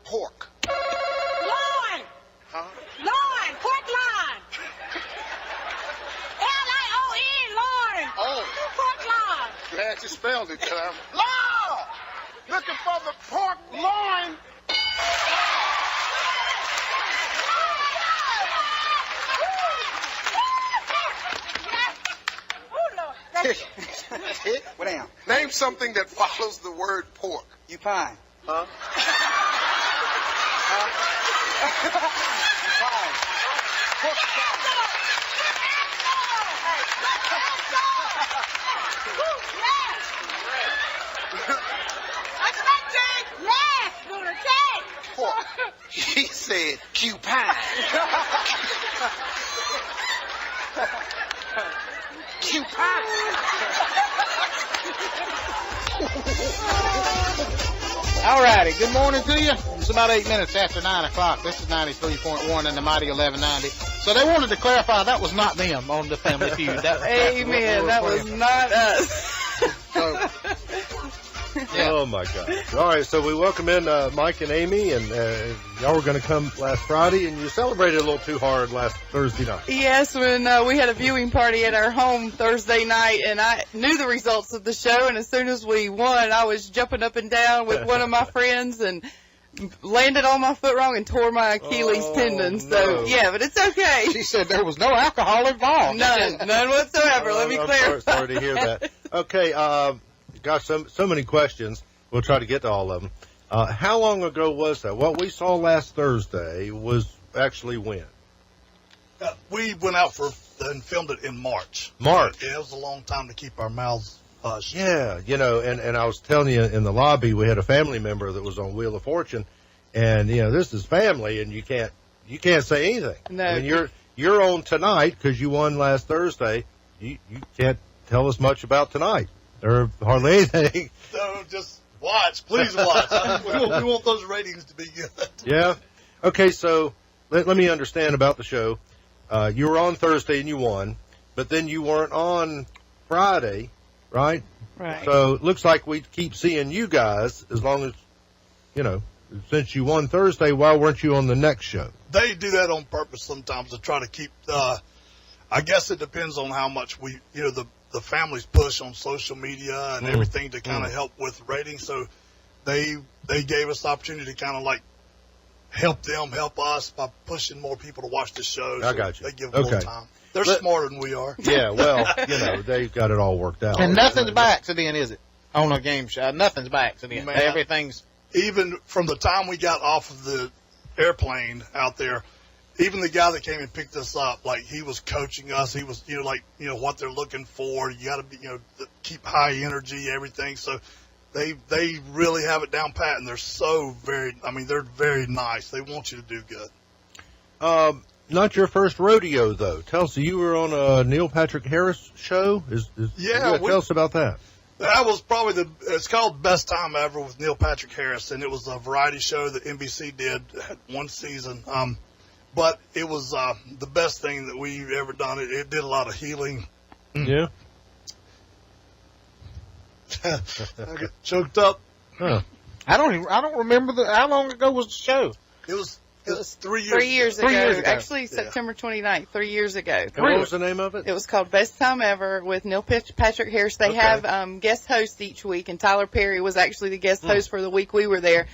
pork? Loin. Huh? Loin. Pork loin. L-I-O-N, loin. Oh. Pork loin. Glad you spelled it, Clem. Law! Looking for the pork loin. What down? Name something that follows the word pork. You pine. Huh? Pork. He said cupine. Cupine. All righty. Good morning to you. It's about 8 minutes after 9 o'clock. This is 93.1 in the mighty 1190. So they wanted to clarify that was not them on the Family Feud. Amen. That was not us. So, yeah. Oh, my God. All right, so we welcome in Mike and Amy, and y'all were going to come last Friday, and you celebrated a little too hard last Thursday night. Yes, when we had a viewing party at our home Thursday night, and I knew the results of the show, and as soon as we won, I was jumping up and down with one of my friends and landed on my foot wrong and tore my Achilles tendon. So, yeah, but it's okay. She said there was no alcohol involved. None whatsoever. Let me clarify. Sorry to hear that. Okay, gosh, so many questions. We'll try to get to all of them. How long ago was that? What we saw last Thursday was actually when? We went out and filmed it in March. March. Yeah, it was a long time to keep our mouths hushed. Yeah, and I was telling you in the lobby, we had a family member that was on Wheel of Fortune, and this is family, and you can't say anything. No. I mean, you're on tonight because you won last Thursday. You can't tell us much about tonight or hardly anything. So just watch, please watch. we want those ratings to be good. Yeah. Okay, so let me understand about the show. You were on Thursday and you won, but then you weren't on Friday, right? Right. So it looks like we keep seeing you guys as long as, since you won Thursday, why weren't you on the next show? They do that on purpose sometimes to try to keep, I guess it depends on how much the families push on social media and everything to kind of help with ratings. So they gave us the opportunity to kind of like help us by pushing more people to watch the show. I got you. They give them more time. They're smarter than we are. Yeah, well, they've got it all worked out. And nothing's by accident, is it? On a game show, nothing's by accident. Man, everything's. Even from the time we got off of the airplane out there, even the guy that came and picked us up, like he was coaching us. He was, what they're looking for. You got to be, keep high energy, everything. So they really have it down pat, and they're they're very nice. They want you to do good. Not your first rodeo, though. Tell us, you were on a Neil Patrick Harris show? Tell us about that. That was probably it's called Best Time Ever with Neil Patrick Harris, and it was a variety show that NBC did one season. But it was the best thing that we've ever done. It did a lot of healing. Yeah. I got choked up. Huh. I don't remember how long ago was the show? It was 3 years. 3 years ago. 3 years ago. Actually, September 29th, 3 years ago. And what was the name of it? It was called Best Time Ever with Neil Patrick Harris. They have guest hosts each week, and Tyler Perry was actually the guest host for the week we were there.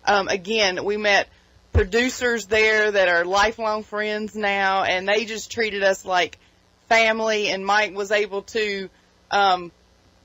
Again, we met producers there that are lifelong friends now, and they just treated us like family, and Mike was able to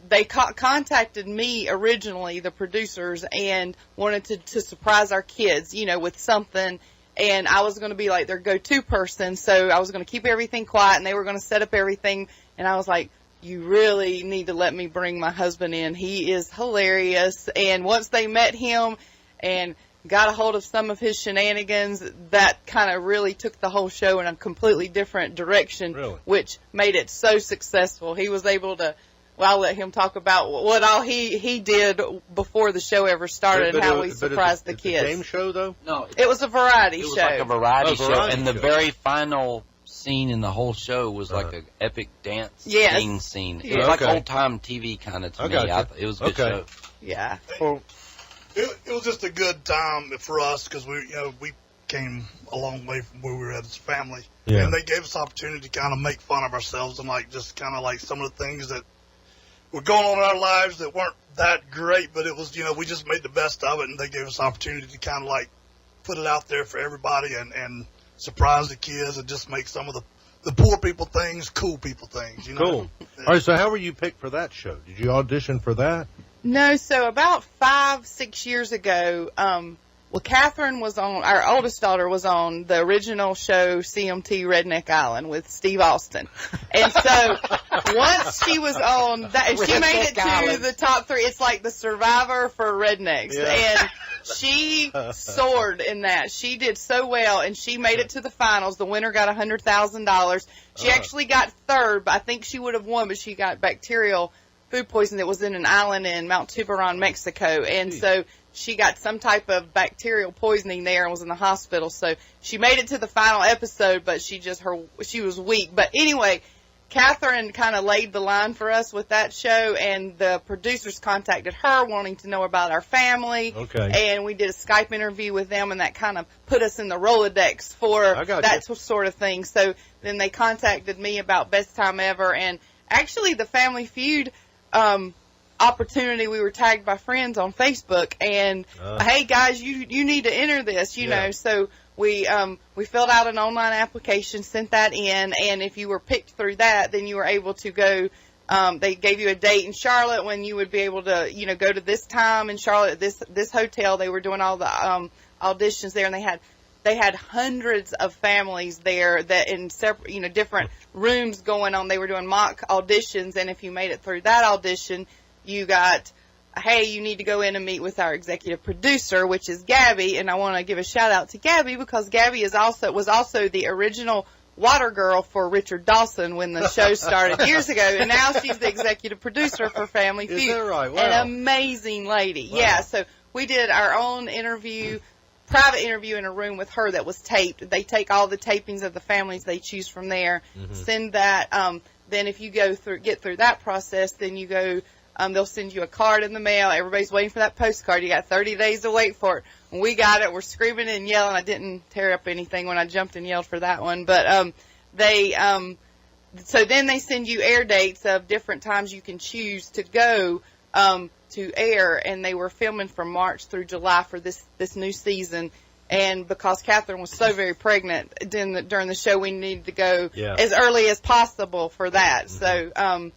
they contacted me originally, the producers, and wanted to surprise our kids, with something. And I was going to be like their go-to person, so I was going to keep everything quiet, and they were going to set up everything. And I was like, you really need to let me bring my husband in. He is hilarious. And once they met him and got a hold of some of his shenanigans, that kind of really took the whole show in a completely different direction, which made it so successful. He was able to, I'll let him talk about what all he did before the show ever started and how we surprised the kids. A game show, though? No. It was a variety show. It was like a variety show. And the show. very final scene in the whole show was like an epic dance scene. It was like old-time TV kind of to me. It was a good show. Yeah. For It was just a good time for us because we came a long way from where we were at as a family. Yeah. And they gave us the opportunity to kind of make fun of ourselves and just kind of some of the things that were going on in our lives that weren't that great, but it was, we just made the best of it, and they gave us the opportunity to kind of put it out there for everybody and surprise the kids and just make some of the poor people things, cool people things, Cool. All right, so how were you picked for that show? Did you audition for that? No, so about 5-6 years ago, Catherine was on, our oldest daughter was on the original show CMT Redneck Island with Steve Austin. And so once she was on that, she made it to the top 3. It's like the Survivor for rednecks. Yeah. And she soared in that. She did so well, and she made it to the finals. The winner got $100,000. She actually got third, but I think she would have won, but she got bacterial food poisoning that was in an island in Mount Tiburon, Mexico. And so she got some type of bacterial poisoning there and was in the hospital. So she made it to the final episode, but she was weak. But anyway, Catherine kind of laid the line for us with that show, and the producers contacted her wanting to know about our family. Okay. And we did a Skype interview with them, and that kind of put us in the Rolodex for that sort of thing. So then they contacted me about Best Time Ever, and actually the Family Feud opportunity, we were tagged by friends on Facebook, and hey guys, you need to enter this, you know. So we filled out an online application, sent that in, and if you were picked through that, then you were able to go. They gave you a date in Charlotte when you would be able to, go to this time in Charlotte, this hotel. They were doing all the auditions there, and they had hundreds of families there that in separate, different rooms going on. They were doing mock auditions, and if you made it through that audition, you got, hey, you need to go in and meet with our executive producer, which is Gabby. And I want to give a shout out to Gabby because Gabby was also the original water girl for Richard Dawson when the show started years ago, and now she's the executive producer for Family Feud. Is that right? Wow. An amazing lady. Wow. Yeah, so we did our own interview, private interview in a room with her that was taped. They take all the tapings of the families they choose from there, send that. Then if you get through that process, then you go. They'll send you a card in the mail. Everybody's waiting for that postcard. You got 30 days to wait for it. When we got it, we're screaming and yelling. I didn't tear up anything when I jumped and yelled for that one. But so then they send you air dates of different times you can choose to go to air. And they were filming from March through July for this new season. And because Catherine was so very pregnant during the show, we needed to go as early as possible for that. So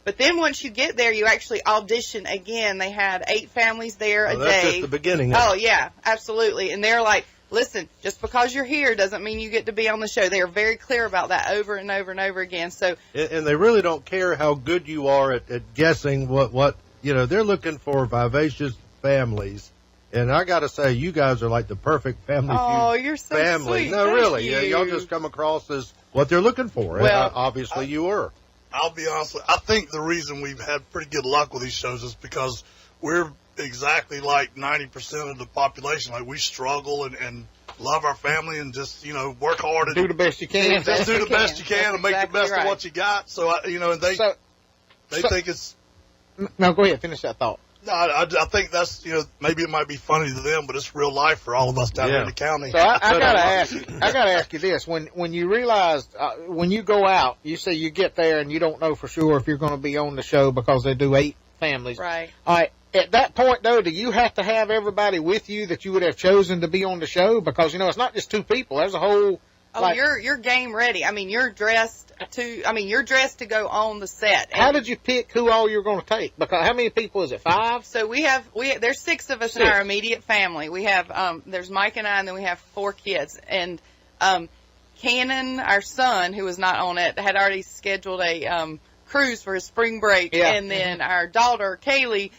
but then once you get there, you actually audition again. They had 8 families there a day. That's just the beginning. Oh, yeah, absolutely. And they're like, listen, just because you're here doesn't mean you get to be on the show. They are very clear about that over and over and over again. So, and they really don't care how good you are at guessing what they're looking for vivacious families. And I got to say, you guys are like the perfect Family Feud you're so family. sweet. No, Thank really. you. Y'all just come across as what they're looking for. Well, and obviously you were. I'll be honest with you. I think the reason we've had pretty good luck with these shows is because we're exactly like 90% of the population. Like, we struggle and love our family and just, work hard and do the best you can. Just do the best you can and make the best of what you got. So, and they think it's. No, go ahead. Finish that thought. No, I think that's, maybe it might be funny to them, but it's real life for all of us down here in the county. So I gotta ask you this: when you realize when you go out, you say you get there and you don't know for sure if you're going to be on the show because they do 8 families. Right. All right. At that point, though, do you have to have everybody with you that you would have chosen to be on the show? Because it's not just 2 people. There's a whole. Oh, you're game ready. I mean, you're dressed to go on the set. How did you pick who all you're going to take? Because how many people is it? 5? So there's 6 of us in our immediate family. We have there's Mike and I, and then we have 4 kids. And Cannon, our son, who was not on it, had already scheduled a cruise for his spring break. Yeah. And then our daughter Kaylee,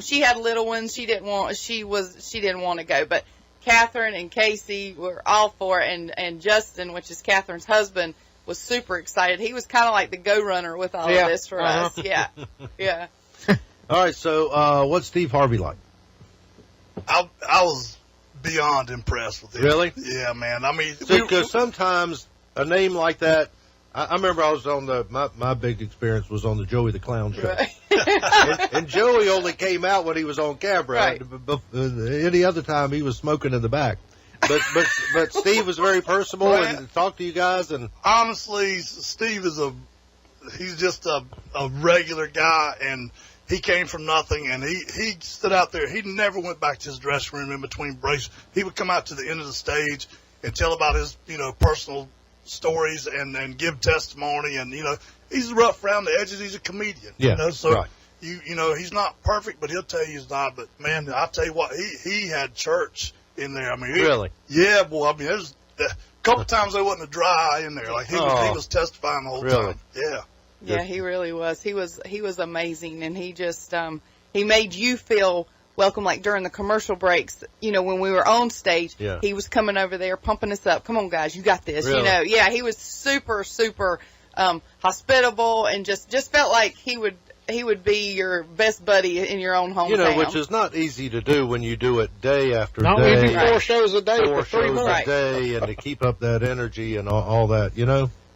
she had little ones. She didn't want to go, but Catherine and Casey were all for it, and Justin, which is Catherine's husband, was super excited. He was kind of like the go-runner with all of this for us. Yeah, yeah. All right, so what's Steve Harvey like? I was beyond impressed with him. Really? Yeah, man. I mean, because sometimes a name like that, I remember I was on my big experience was on the Joey the Clown show. Right. and Joey only came out when he was on camera. Right. Any other time he was smoking in the back. But Steve was very personable and talked to you guys. And honestly, Steve is he's just a regular guy, and he came from nothing, and he stood out there. He never went back to his dressing room in between breaks. He would come out to the end of the stage and tell about his, personal stories and give testimony. And, he's rough around the edges. He's a comedian. Yeah, so, right. He's not perfect, but he'll tell you he's not. But, man, I'll tell you what, he had church in there. I mean, really? Yeah, boy. I mean, there's a couple times there wasn't a dry eye in there. Like, he was testifying the whole time. Yeah. Yeah, he really was. He was amazing, and he just he made you feel welcome. Like during the commercial breaks, when we were on stage, he was coming over there pumping us up. Come on, guys, you got this. Really? Yeah, he was super hospitable, and just felt like he would be your best buddy in your own hometown. Which is not easy to do when you do it day after No, day. we do 4 shows a day for 3 shows months. a day, and to keep up that energy and all that,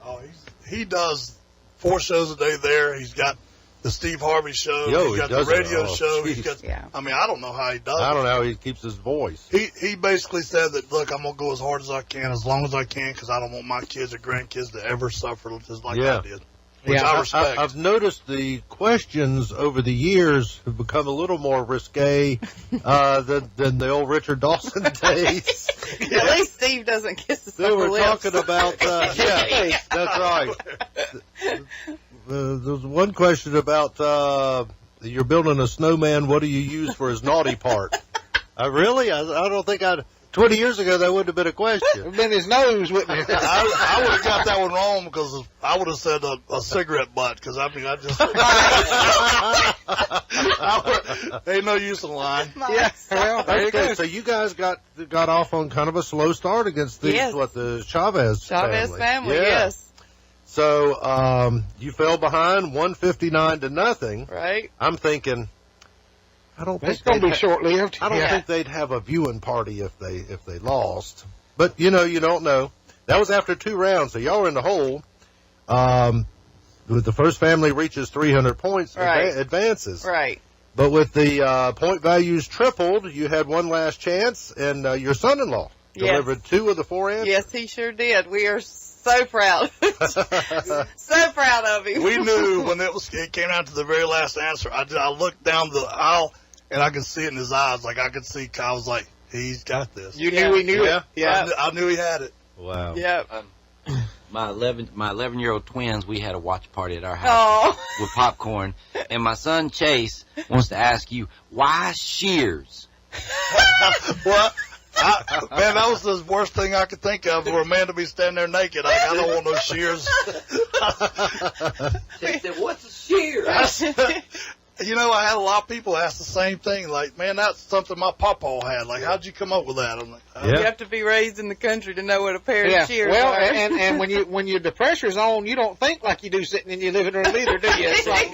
Oh, he does 4 shows a day there. He's got the Steve Harvey show. He's got the does radio it. Oh, show. geez. He's got, I mean, I don't know how he does I it. don't know how he keeps his voice. He basically said that, look, I'm going to go as hard as I can, as long as I can, because I don't want my kids or grandkids to ever suffer just like I did. Which I respect. I've noticed the questions over the years have become a little more risque than the old Richard Dawson days. At least Steve doesn't kiss us They on the were lips. talking about, that's right. There was one question about you're building a snowman. What do you use for his naughty part? Really? I don't think 20 years ago, that wouldn't have been a question. It would have been his nose, wouldn't it? I would have got that one wrong because I would have said a cigarette butt because I just ain't no use in lying. Yeah. Well, there you Okay, go. so you guys got off on kind of a slow start against the the Chavez family, Yeah. yes. So you fell behind 159 to nothing. Right. I'm thinking, I don't think It's going to be short-lived. I don't think they'd have a viewing party if they lost. But you don't know. That was after 2 rounds, so y'all were in the hole. With the first family reaches 300 points, advances. Right. But with the point values tripled, you had one last chance, and your son-in-law delivered 2 of the 4 answers. Yes, he sure did. We are so proud. So proud of him. We knew when it came down to the very last answer. I looked down the aisle, and I could see it in his eyes. Like, I could see Kyle was like, he's got this. You knew he knew it. Yeah. I knew he had it. Wow. Yep. My 11-year-old twins, we had a watch party at our house with popcorn, and my son Chase wants to ask you, why shears? What? Man, that was the worst thing I could think of for a man to be standing there naked. Like, I don't want no shears. They said, what's a shear? I had a lot of people ask the same thing. Like, man, that's something my papa had. Like, how'd you come up with that? I'm like, You have to be raised in the country to know what a pair of shears well, are. and when the pressure's on, you don't think like you do sitting in your living room either, do you? It's like,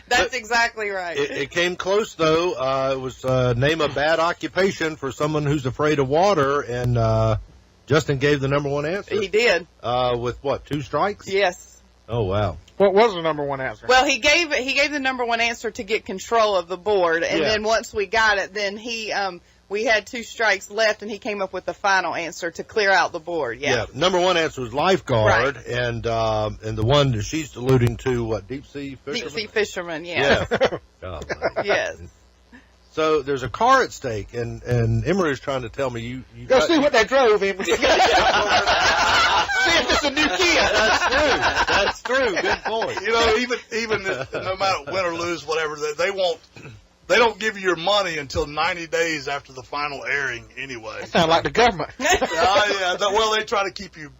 That's exactly right. It came close, though. It was name a bad occupation for someone who's afraid of water, and Justin gave the number 1 answer. He did. With what, 2 strikes? Yes. Oh, wow. what was the number 1 answer? Well, he gave the number 1 answer to get control of the board, and then once we got it, then we had 2 strikes left, and he came up with the final answer to clear out the board. Yeah. Number 1 answer was lifeguard, and the one that she's alluding to, what, deep sea fisherman? Deep sea fisherman. Yeah. Oh, Yes. so there's a car at stake, and Emery is trying to tell me you Go got, see what they drove him. See if it's a new kid. That's true. Good point. Even no matter win or lose, whatever, they don't give you your money until 90 days after the final airing anyway. Sound like the government. Well, they try to keep you,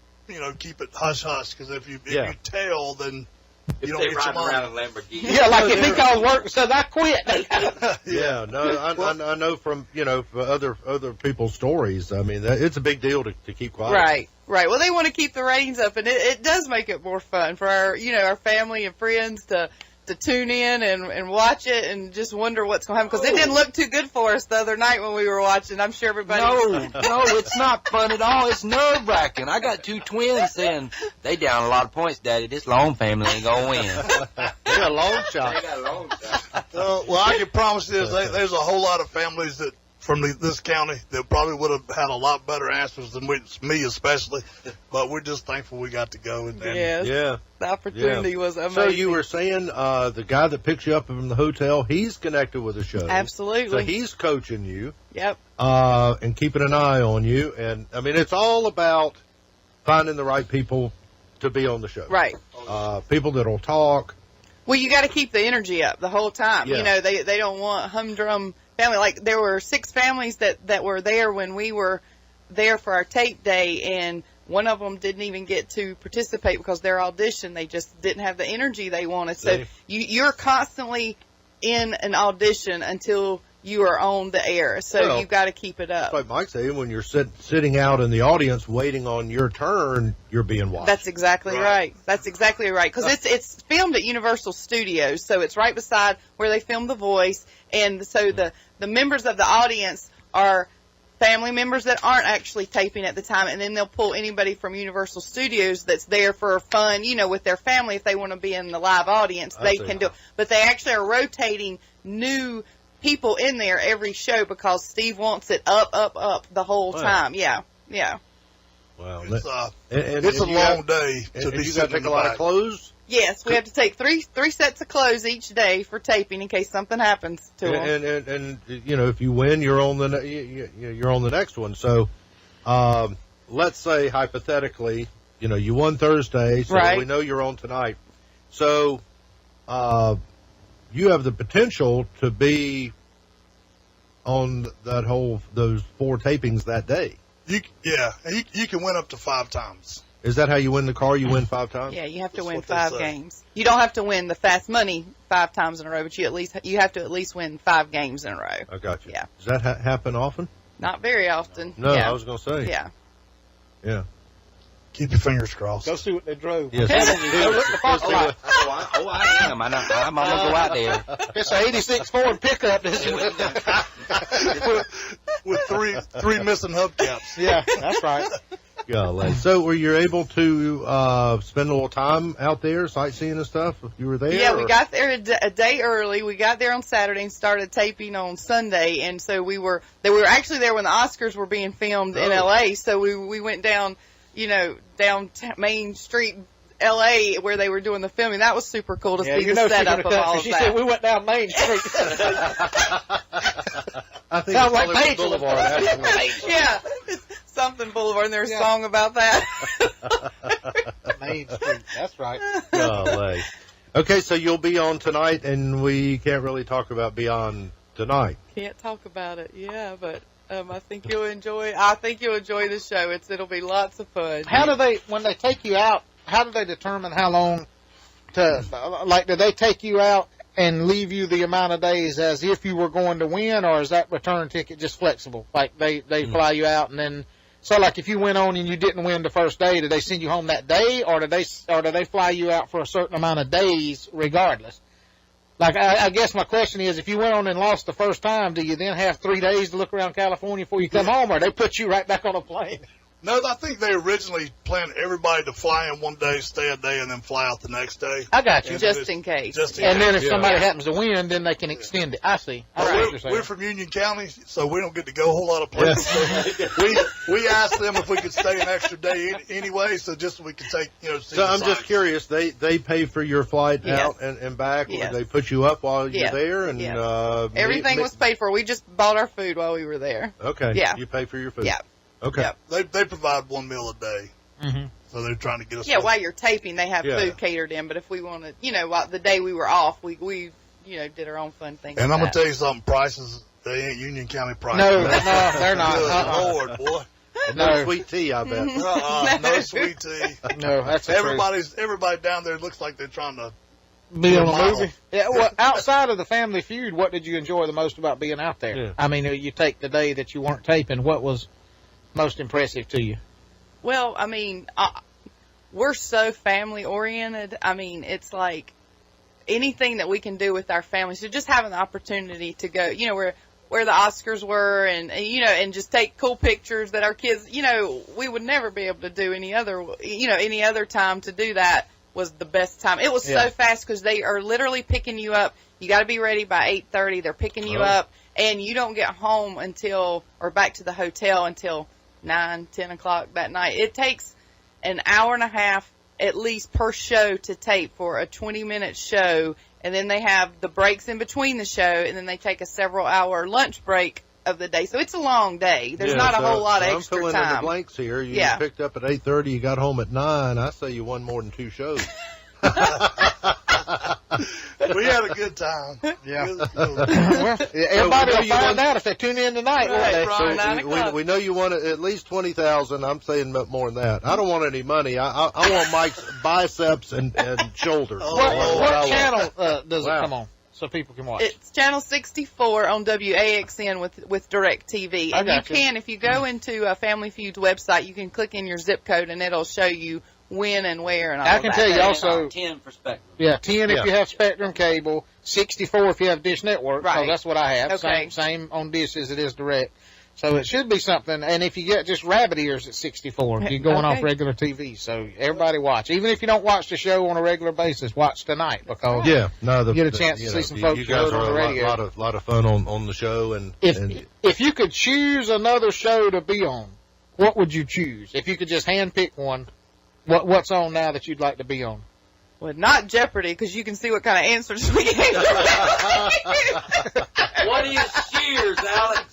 keep it hush hush, because if you tell, then you don't get your money. Around a Lamborghini. Yeah, like if he called work and said, I quit. I know from other people's stories. I mean, it's a big deal to keep quiet. Right. Well, they want to keep the ratings up, and it does make it more fun for our family and friends to tune in and watch it and just wonder what's going to happen, because it didn't look too good for us the other night when we were watching. I'm sure everybody. No, it's not fun at all. It's nerve-wracking. I got 2 twins saying, they down a lot of points, Daddy. This Long family ain't going to win. got a long shot. They got a long shot. Well, I can promise you there's a whole lot of families that from this county that probably would have had a lot better answers than me especially. But we're just thankful we got to go. And Yes. Yeah. The opportunity was amazing. So you were saying the guy that picks you up from the hotel, he's connected with the show. Absolutely. So he's coaching you. Yep. And keeping an eye on you. And, I mean, it's all about finding the right people to be on the show. Right. People that'll talk. Well, you got to keep the energy up the whole time. Yeah. You know, they don't want humdrum family. Like, there were 6 families that were there when we were there for our tape day, and one of them didn't even get to participate because their audition, they just didn't have the energy they wanted. So you're constantly in an audition until you are on the air. So you've got to keep it up. Like Mike said, when you're sitting out in the audience waiting on your turn, you're being watched. That's exactly right. That's exactly right. Because it's filmed at Universal Studios, so it's right beside where they film The Voice. And so the members of the audience are family members that aren't actually taping at the time, and then they'll pull anybody from Universal Studios that's there for fun, you know, with their family. If they want to be in the live audience, they can do it. But they actually are rotating new people in there every show because Steve wants it up the whole time. Yeah. Wow. It's a long day to be you got to take a lot of clothes? Yes, we have to take three sets of clothes each day for taping in case something happens to them. And you know, if you win, you're on you're on the next one. So, let's say hypothetically, you know, you won Thursday, so we know you're on tonight. So, you have the potential to be on those 4 tapings that day. You can win up to 5 times. Is that how you win the car? You win 5 times? Yeah, you have to win 5 games. You don't have to win the fast money 5 times in a row, but you have to at least win 5 games in a row. I got you. Yeah. Does that happen often? Not very often. No, yeah. I was going to say. Yeah. Yeah. Keep your fingers crossed. Go see what they drove. Yes. I am. I'm going to go out there. It's an 86 Ford pickup. with three missing hubcaps. Yeah, that's right. Golly. So were you able to spend a little time out there sightseeing and stuff if you were there? Yeah, we got there a day early. We got there on Saturday and started taping on Sunday, and so we were actually there when the Oscars were being filmed in L.A., so we went down, you know, down Main Street, L.A., where they were doing the filming. That was super cool to see the setup of all of she that. said we went down Main Street. I think Sounds it's like Major Boulevard, actually. Yeah, something Boulevard, and there's a song about that. Main Street, that's right. Golly. Okay, so you'll be on tonight, and we can't really talk about Beyond tonight. Can't talk about it, yeah, but I think you'll enjoy the show. It'll be lots of fun. How do they, when they take you out, how do they determine how long to, like, do they take you out and leave you the amount of days as if you were going to win, or is that return ticket just flexible? Like, they fly you out and then, so like if you went on and you didn't win the first day, did they send you home that day, or do they fly you out for a certain amount of days regardless? Like, I guess my question is, if you went on and lost the first time, do you then have 3 days to look around California before you come home, or they put you right back on a plane? No, I think they originally planned everybody to fly in one day, stay a day, and then fly out the next day. I got you. Just in case. And then if somebody happens to win, then they can extend it. I see. We're from Union County, so we don't get to go a whole lot of places. So we asked them if we could stay an extra day anyway, so just so we could take, see So I'm just curious, they pay for your flight out and back, or they put you up while you're there? And everything was paid for. We just bought our food while we were there. Okay. Yeah. You pay for your food. Yeah. Okay. Yeah. They provide 1 meal a day. Mm-hmm. So they're trying to get us. Yeah, while you're taping, they have food catered in. But if we wanted, the day we were off, we did our own fun thing. And I'm going to tell you something, prices, they ain't Union County prices. No, they're not. Good Lord, boy. No sweet tea, I bet. No sweet tea. No, that's everybody down there looks like they're trying to be on a movie. Yeah, well, outside of the Family Feud, what did you enjoy the most about being out there? Yeah. I mean, you take the day that you weren't taping, what was most impressive to you? Well, I mean, we're so family oriented. I mean, it's like anything that we can do with our family. So just having the opportunity to go, where the Oscars were and just take cool pictures that our kids, we would never be able to do any other time to do that was the best time. It was Yeah. so fast because they are literally picking you up. You got to be ready by 8:30. They're picking you up, and you don't get home or back to the hotel until 9, 10 o'clock that night. It takes an hour and a half at least per show to tape for a 20-minute show, and then they have the breaks in between the show, and then they take a several-hour lunch break of the day. So it's a long day. There's not a whole lot of extra I'm filling time. in the blanks here. You Yeah. picked up at 8:30. You got home at 9. I say you won more than 2 shows. We had a good time. Yeah. It was- Well, everybody will you find won- out if they tune in tonight, won't Right, they? Ron. 9 o'clock. We know you want at least 20,000. I'm saying more than that. I don't want any money. I want Mike's biceps and shoulders. Oh, What, oh, what I want. channel does Wow. it come on so people can watch? It's channel 64 on WAXN with DirecTV. I And you got you. can, if you go into Family Feud's website, you can click in your zip code and it'll show you when and where and all I of can that. tell you But- also, 10 for Spectrum. yeah, 10 if Yeah. you have Spectrum cable, 64 if you have Dish Network, so Right. that's what I have. Okay. Same on Dish as it is Direct. So it should be something, and if you get just rabbit ears at 64, you're going off Okay. regular TV. So everybody watch. Even if you don't watch the show on a regular basis, watch tonight because Yeah, no, You get a chance to see some folks You you guys heard on are the radio. a lot of fun on the show, and if you could choose another show to be on, what would you choose? If you could just hand pick one, what's on now that you'd like to be on? Well, not Jeopardy, because you can see what kind of answers we gave. What is Cheers, Alex?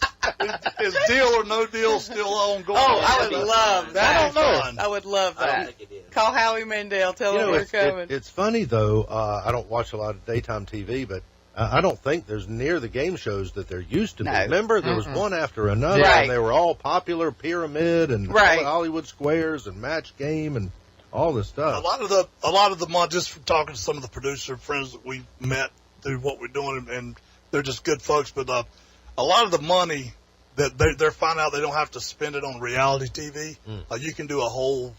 Is Deal or No Deal still ongoing? Oh, I would love that. I don't know. Fun. I would love I don't that. think it is. Call Howie Mandel, tell you him know, we're coming. it's funny though. I don't watch a lot of daytime TV, but I don't think there's near the game shows that there used to be. No. Remember, there was one after another, Right. and they were all popular, Pyramid and Right. Hollywood Squares and Match Game and all this A stuff. lot of the money, just from talking to some of the producer friends that we met through what we're doing, and they're just good folks. But a lot of the money that they're finding out they don't have to spend it on reality TV. You can do a whole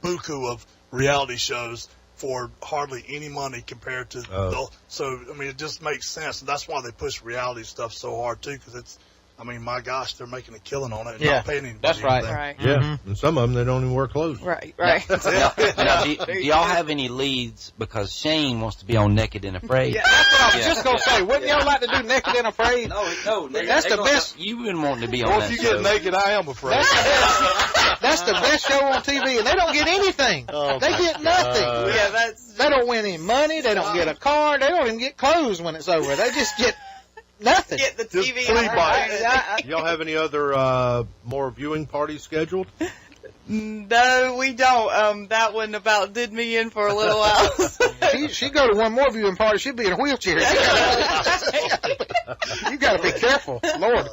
buku of reality shows for hardly any money compared to. So I mean, it just makes sense, and that's why they push reality stuff so hard too, because it's. I mean, my gosh, they're making a killing on it and Yeah, not paying anybody. that's right. anything. Right. Yeah, and some of them they don't even wear clothes. Right. Now, do y'all have any leads? Because Shane wants to be on Naked and Afraid. Yeah. That's what I was just gonna say. Wouldn't y'all like to do Naked and Afraid? No. That's the best. You've been wanting to be on Well, that if you show. get naked, I am afraid. That's the best show on TV, and they don't get anything. They get nothing. Yeah, that's. They don't win any money. They don't get a car. They don't even get clothes when it's over. They just get nothing. Get the Just TV. flea on. bite. Y'all have any other more viewing parties scheduled? No, we don't. That one about did me in for a little while. She go to one more viewing party, she'll be in a wheelchair. You got to be careful, Lord.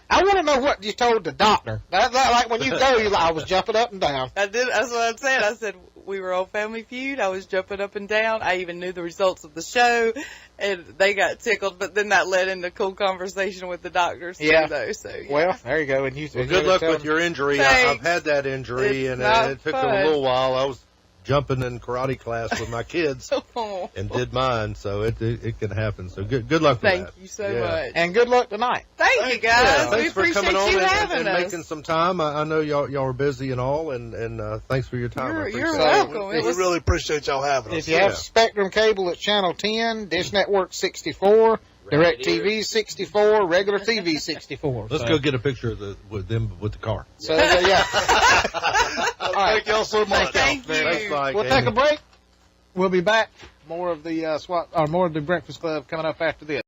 I want to know what you told the doctor. That's like when you go, you're like, I was jumping up and down. I did. That's what I said. I said we were on Family Feud. I was jumping up and down. I even knew the results of the show, and they got tickled. But then that led into cool conversation with the doctors too, Yeah. though. So yeah. Well, there you go. And you Well, good luck with your injury. I've Thanks. had that injury, It's and not it took fun. a little while. I was jumping in karate class with my kids Oh, and did mine, so it can happen. So good luck with thank that. you so Yeah. much. And good luck tonight. Thank you guys. Yeah, We thanks for appreciate coming on you and having us. making some time. I know y'all are busy and all, and thanks for your time. I You're appreciate it. welcome. We It was really appreciate y'all having us. If you have Yeah. Spectrum cable, it's channel 10, Dish Network 64, Direct TV 64, regular TV 64. Let's go get a picture of with them with the car. So, yeah. All right. Thank y'all so much. Thank you. Thanks, Mike. We'll take a break. We'll be back. More of the more of the Breakfast Club coming up after this.